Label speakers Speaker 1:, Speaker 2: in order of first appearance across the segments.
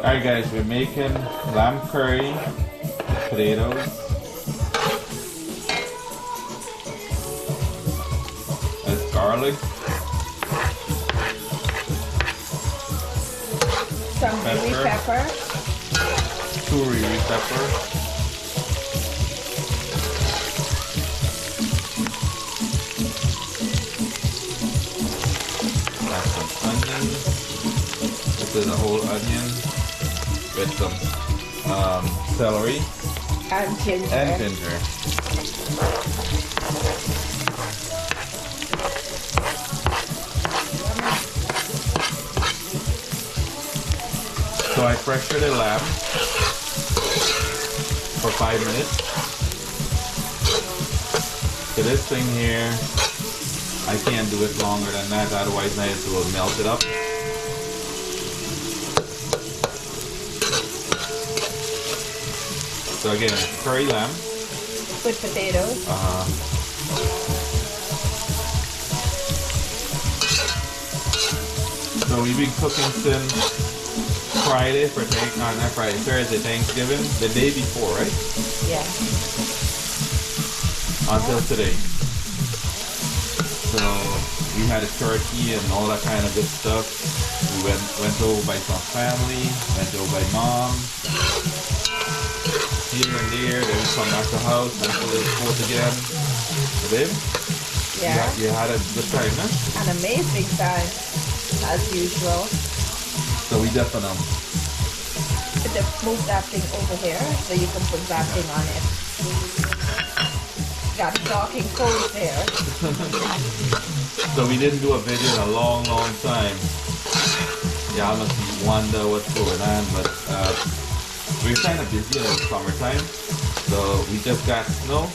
Speaker 1: Alright guys, we're making lamb curry with potatoes. That's garlic.
Speaker 2: Some riri pepper.
Speaker 1: 2 riri pepper. That's some onion. This is a whole onion with some celery
Speaker 2: And ginger.
Speaker 1: and ginger. So I pressure the lamb for 5 minutes. So this thing here, I can't do it longer than that, otherwise I will melt it up. So again, curry lamb.
Speaker 2: With potatoes.
Speaker 1: So we've been cooking since Friday for Thursday, Thanksgiving, the day before, right?
Speaker 2: Yeah.
Speaker 1: Until today. So we had a turkey and all that kind of good stuff. We went over by some family, went over by mom, here and there. Then we come back to the house, went to the sport again. So babe,
Speaker 2: Yeah.
Speaker 1: you had a good time, huh?
Speaker 2: An amazing time, as usual.
Speaker 1: So we definitely.
Speaker 2: Just move that thing over here so you can put that thing on it. Got talking cold there.
Speaker 1: So we didn't do a video in a long time. Y'all must wonder what's going on, but we're kind of busy in the summertime. So we just got snow,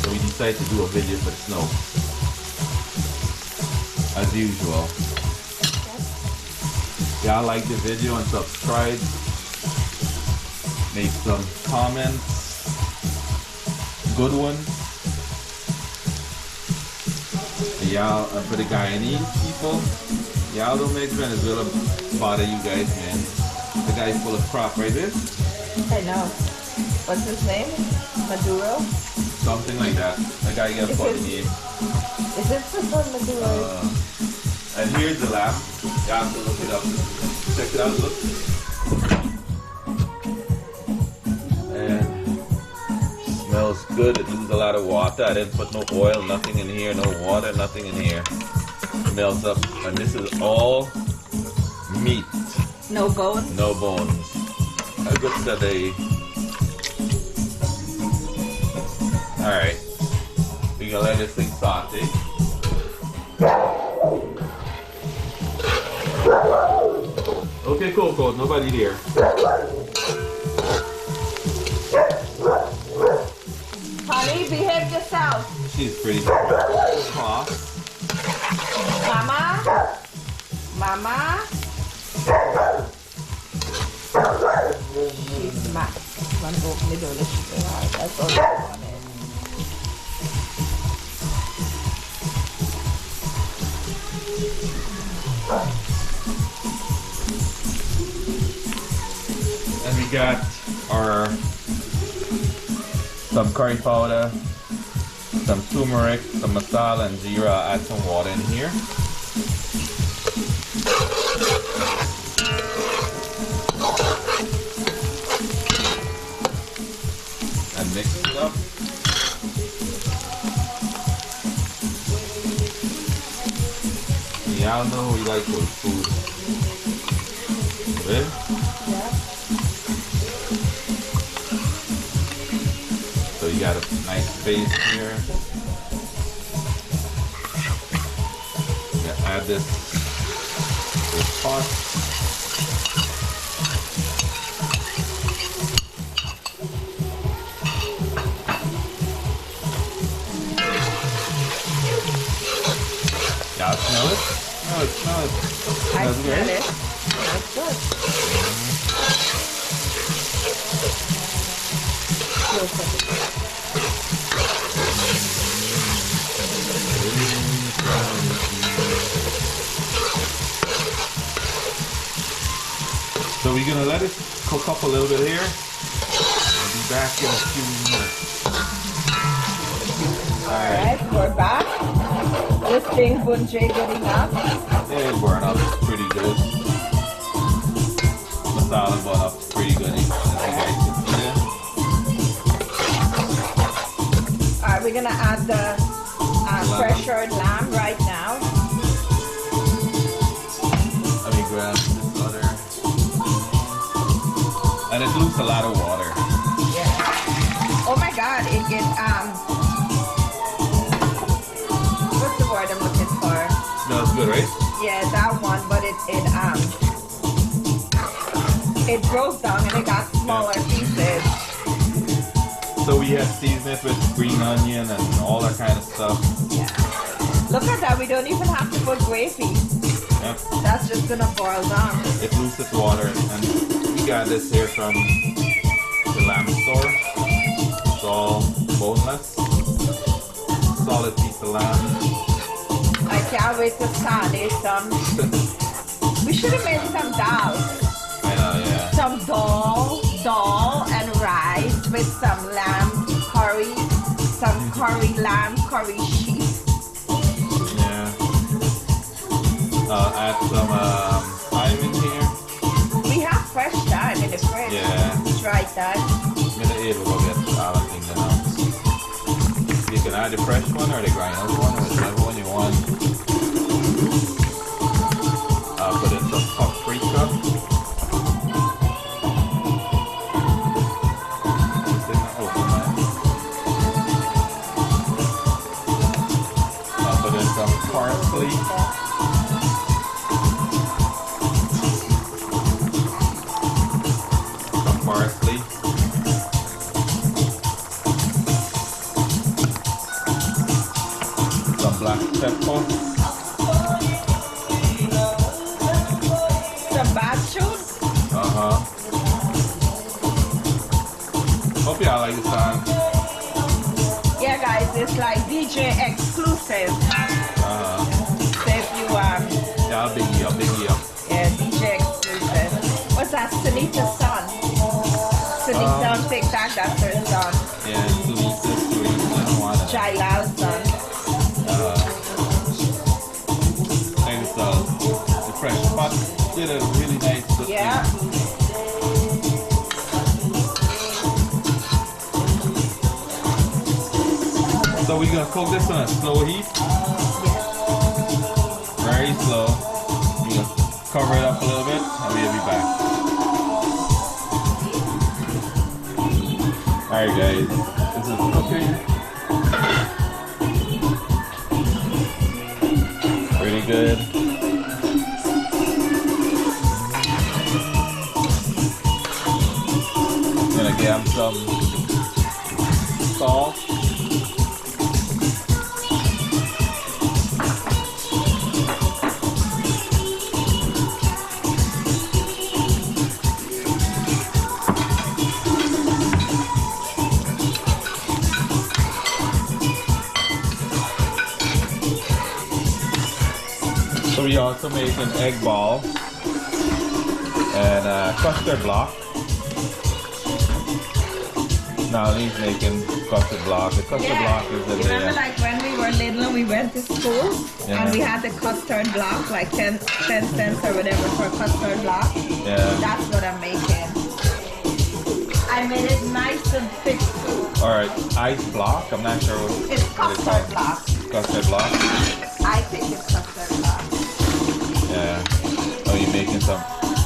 Speaker 1: so we decided to do a video for the snow. As usual. Y'all like the video and subscribe. Make some comments. Good ones. Y'all, for the Guyanese people, y'all don't make Venezuela bother you guys, man. The guy's full of crap, right there?
Speaker 2: I know. What's his name? Maduro?
Speaker 1: Something like that. The guy got a funny name.
Speaker 2: Is it the one Maduro?
Speaker 1: And here's the lamb. Y'all have to look it up. Check it out, look. And smells good. It uses a lot of water. I didn't put no oil, nothing in here, no water, nothing in here. Smells up. And this is all meat.
Speaker 2: No bones?
Speaker 1: No bones. A good today. Alright. We're gonna let this thing saute. Okay, cool. Nobody there.
Speaker 2: Honey, behave yourself.
Speaker 1: She's pretty cross.
Speaker 2: Mama? Mama? She's mad. I'm gonna open the door. That's all I wanted.
Speaker 1: And we got our some curry powder, some turmeric, some masala and jeera. I'll add some water in here. And mix it up. Y'all know we like those food. Okay?
Speaker 2: Yeah.
Speaker 1: So you got a nice base here. Yeah, add this pot. Y'all smell it? No, it smells.
Speaker 2: I smell it. That's good.
Speaker 1: So we're gonna let it cook up a little bit here. We'll be back in a few minutes.
Speaker 2: Alright, we're back. This thing bunjay good enough.
Speaker 1: Yeah, it burn up pretty good. Masala burn up pretty good. As you guys can see there.
Speaker 2: Alright, we're gonna add the pressured lamb right now.
Speaker 1: Let me grab this butter. And it loses a lot of water.
Speaker 2: Yeah. Oh my god, it gets what's the word I'm looking for?
Speaker 1: Smells good, right?
Speaker 2: Yeah, that one, but it broke down and it got smaller pieces.
Speaker 1: So we have seasoned it with green onion and all that kind of stuff.
Speaker 2: Yeah. Look at that, we don't even have to put gravy.
Speaker 1: Yep.
Speaker 2: That's just gonna boil down.
Speaker 1: It loses water, and we got this here from the lamb store. It's all boneless, solid piece of lamb.
Speaker 2: I can't wait to start it. We should have made some dal.
Speaker 1: I know, yeah.
Speaker 2: Some dal and rice with some lamb curry, some curry lamb, curry sheep.
Speaker 1: Yeah. I'll add some thyme in here.
Speaker 2: We have fresh thyme in the fridge.
Speaker 1: Yeah.
Speaker 2: Dry thyme.
Speaker 1: I'm gonna able to go get all the things now. You can add the fresh one or the grinded one, or whichever one you want. I'll put in some paprika. I'll put in some parsley. Some parsley. Some black pepper.
Speaker 2: Some bathroom.
Speaker 1: Hope y'all like the song.
Speaker 2: Yeah, guys, it's like DJ exclusive. So if you
Speaker 1: Yeah, I'll biggie up.
Speaker 2: yeah, DJ exclusive. What's that? Sunita's son. Sunita TikTok, that's her son.
Speaker 1: Yeah, Sunita, Juana.
Speaker 2: Jailal's son.
Speaker 1: And it's the fresh pot. Did a really nice cooking.
Speaker 2: Yeah.
Speaker 1: So we're gonna cook this on a slow heat. Very slow. We're gonna cover it up a little bit and we'll be back. Alright guys, this is cooking. Pretty good. Gonna give some salt. So we also made an egg ball and a custard block. Now he's making custard block. The custard block is in
Speaker 2: Remember
Speaker 1: there.
Speaker 2: like when we were little and we went to school and we had the custard block, like 10 cents or whatever for a custard block?
Speaker 1: Yeah.
Speaker 2: That's what I'm making. I made it nice and thick too.
Speaker 1: Alright, ice block. I'm not sure what
Speaker 2: It's custard block.
Speaker 1: Custard block.
Speaker 2: I think it's custard block.
Speaker 1: Yeah. Oh, you're making some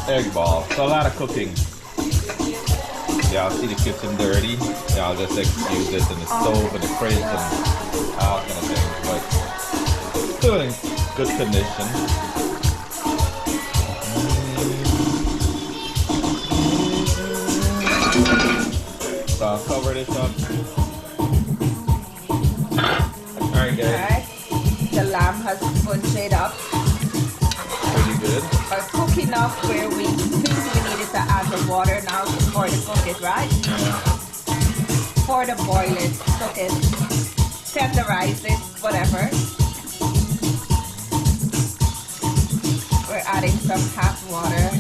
Speaker 1: egg balls. So a lot of cooking. Y'all see the kitchen dirty. Y'all just excuse it in the stove and the fridge and all kind of things. But still in good condition. So I'll cover this up. Alright guys.
Speaker 2: Alright. The lamb has bunchayed up.
Speaker 1: Pretty good.
Speaker 2: Or cook enough where we think we needed to add the water now for the cook it, right?
Speaker 1: Yeah.
Speaker 2: For the boil it, cook it, tenderize it, whatever. We're adding some hot water.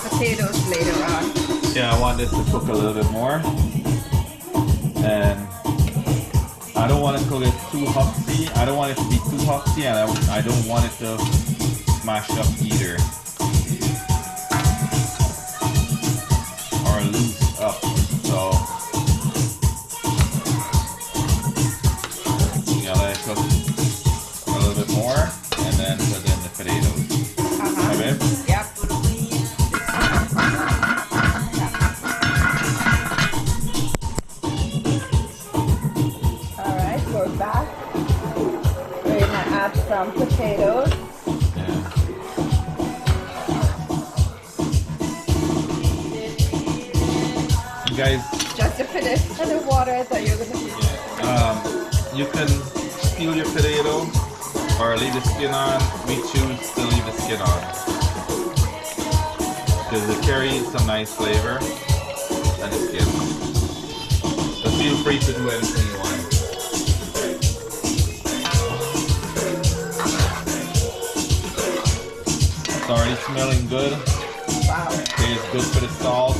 Speaker 2: potatoes later on.
Speaker 1: Yeah, I want this to cook a little bit more. And I don't want to cook it too husky. I don't want it to be too husky, and I don't want it to smash up either. Or loose up. So you gotta let it cook a little bit more and then put in the potatoes. Okay?
Speaker 2: Yep. Alright, we're back. We're gonna add some potatoes.
Speaker 1: Guys,
Speaker 2: Just to finish the water that you're gonna
Speaker 1: you can peel your potato or leave the skin on. We choose to leave the skin on because it carries some nice flavor and the skin. So feel free to do anything you want. It's already smelling good.
Speaker 2: Wow.
Speaker 1: Tastes good for the salt.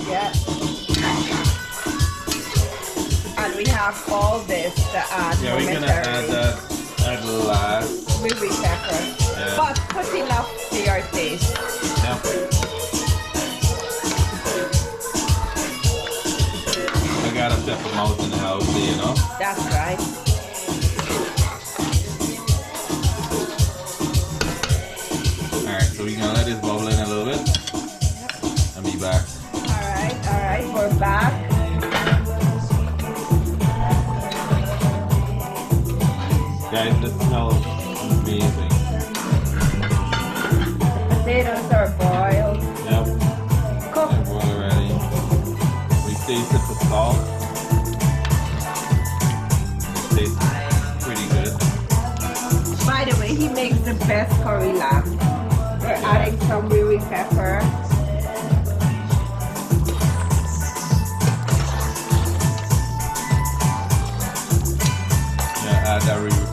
Speaker 2: Yeah. And we have all this to add.
Speaker 1: Yeah, we're gonna add that at last.
Speaker 2: With pepper.
Speaker 1: Yeah.
Speaker 2: But put enough to your taste.
Speaker 1: Yeah. I got a pepper mouth in the house, you know?
Speaker 2: That's right.
Speaker 1: Alright, so we're gonna let this bubble in a little bit. I'll be back.
Speaker 2: Alright, we're back.
Speaker 1: Guys, this smells amazing.
Speaker 2: Potatoes are boiled.
Speaker 1: Yep.
Speaker 2: Cooked.
Speaker 1: And boiled already. We tasted the salt. It tastes pretty good.
Speaker 2: By the way, he makes the best curry lamb. We're adding some riri pepper.
Speaker 1: Yeah, add that riri pepper.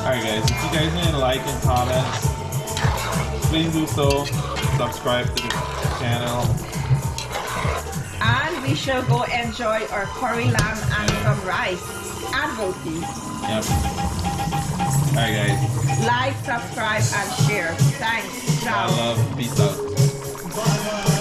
Speaker 1: Alright guys, if you guys need to like and comment, please do so. Subscribe to the channel.
Speaker 2: And we shall go enjoy our curry lamb and some rice and roti.
Speaker 1: Yep. Alright guys.
Speaker 2: Like, subscribe, and share. Thanks.
Speaker 1: I
Speaker 2: Ciao.
Speaker 1: love. Peace out.